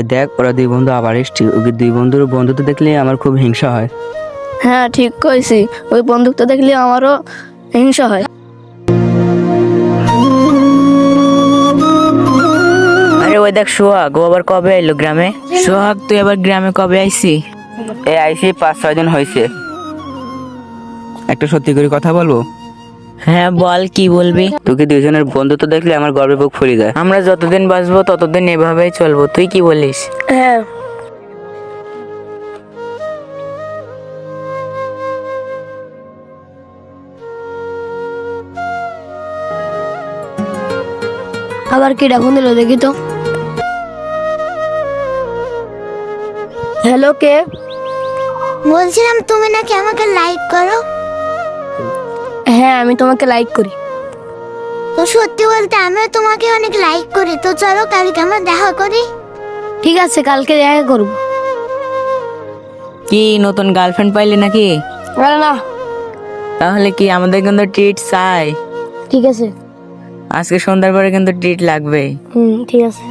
ওই দেখ ওরা দুই বন্ধু আবার এসছে, ওই দুই বন্ধুর বন্ধুত্ব দেখলে আমার খুব হিংসা হয়। হ্যাঁ ঠিক কইছি, ওই বন্দুকটা দেখলে আমারও হিংসা হয়। আরে ওই দেখ সোহাগ, ও আবার কবে আইলো গ্রামে? সোহাগ তুই আবার গ্রামে কবে আইছি? এই আইসি 5-6 দিন হয়েছে। একটা সত্যি করে কথা বলবো? হ্যাঁ বল, কি বলবি? তোকে দুইজনের বন্ধুত্ব দেখলে আমার গর্বে বুক ফুলে যায়। আমরা যতদিন বাঁচবো ততদিন এভাবেই চলবো, তুই কি বলিস? হ্যাঁ আবার কি ডাকুন দিল দেখি তো। হ্যালো, কে? বলছিলাম তুমি নাকি আমাকে লাইক করো। হ্যাঁ আমি তোমাকে লাইক করি। তো সত্যি বলতে আমিও তোমাকে অনেক লাইক করি, তো চলো কালকে আমরা দেখা করি। ঠিক আছে, কালকে দেখা করবো। কি নতুন গার্লফ্রেন্ড পাইলি নাকি? আরে না। তাহলে কি আমাদের কিন্তু ট্রিট চাই? ঠিক আছে। আজকে সন্ধ্যার পরে কিন্তু ট্রিট লাগবে। ঠিক আছে।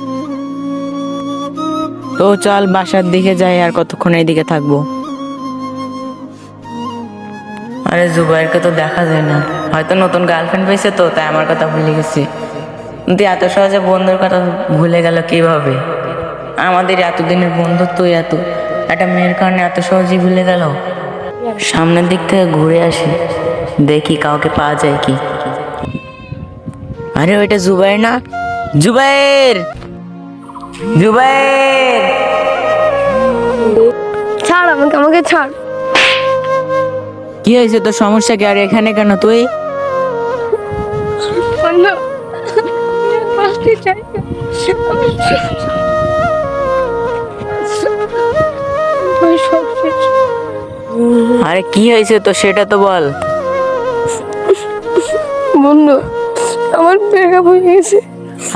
তো চল বাসার দিকে যাই, আর কতক্ষণ এইদিকে থাকবো? আরে জুবাইরকে তো দেখা যায় না, হয়তো নতুন গার্লফ্রেন্ড পেয়েছে তো তাই আমার কথা ভুলে গেছে। কিন্তু এত সহজে বন্ধুর কথা ভুলে গেল কিভাবে? আমাদের এতদিনের বন্ধুত্ব, এত একটা মেয়ের কারণে এত সহজেই ভুলে গেল। সামনের দিক থেকে ঘুরে আসি, দেখি কাউকে পাওয়া যায় কি। আরে ওইটা জুবাইর না? জুবাইর, জুবাইর! ছাড় আমাকে, আমাকে ছাড়। কি হয়েছে তোর, সমস্যা কি? আর এখানে কেন তুই? আরে কি হয়েছে তো সেটা তো বল। বন্ধু, আমার ব্রেকআপ হয়ে গেছে।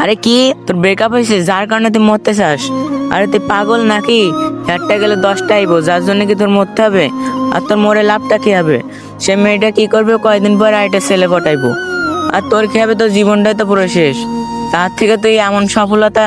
আরে কি তোর ব্রেকআপ হয়েছে যার কারণে তুই মরতে চাস? আরে তুই পাগল নাকি? একটা গেলে 10টা আইবো, যার জন্য কি তোর মরতে হবে? আর তোর মরে লাভটা কি হবে? সে মেয়েটা কি করবে, কয়েকদিন পর আরেকটা ছেলে পটাইবো, আর তোর কি হবে? তোর জীবনটাই তো পুরো শেষ। তার থেকে তুই এমন সফলতা,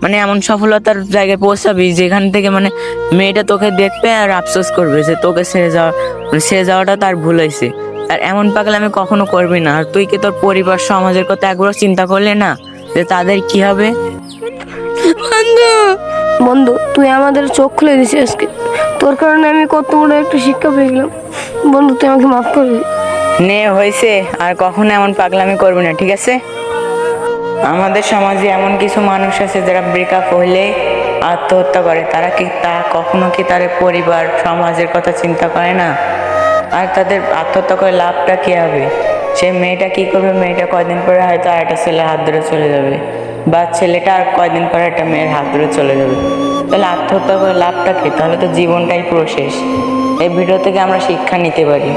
মানে এমন সফলতার জায়গায় পৌঁছাবি যেখান থেকে মানে মেয়েটা তোকে দেখবে আর আফসোস করবে যে তোকে ছেড়ে যাওয়া, মানে ছেড়ে যাওয়াটা তার ভুল হয়েছে। আর এমন পাগল আমি কখনো করবি না। আর তুই কি তোর পরিবার সমাজের কথা একবার চিন্তা করলে না, যে তাদের কি হবে? বন্ধু, বন্ধু তুই আমাদের চোখ খুলে দিছিস আজকে। তোর কারণে আমি কত বড় একটা শিক্ষা পেয়ে গেলাম। বন্ধু তুই আমাকে মাফ করে দে। নে হয়েছে, আর কখনো এমন পাগলামি করবি না, ঠিক আছে? আমাদের সমাজে এমন কিছু মানুষ আছে যারা ব্রেকআপ হইলে আত্মহত্যা করে। তারা কি কখনো কি তার পরিবার সমাজের কথা চিন্তা করে না? আর তাদের আত্মহত্যা করে লাভটা কি হবে? সে মেয়েটা কি করবে? মেয়েটা কয়দিন পরে হয়তো আরেকটা ছেলের হাত ধরে চলে যাবে, বা ছেলেটা আর কয়দিন পরে একটা মেয়ের হাত ধরে চলে যাবে। তাহলে আত্মহত্যা করে লাভটা কি? তাহলে তো জীবনটাই পুরো শেষ। এই ভিডিও থেকে আমরা শিক্ষা নিতে পারি।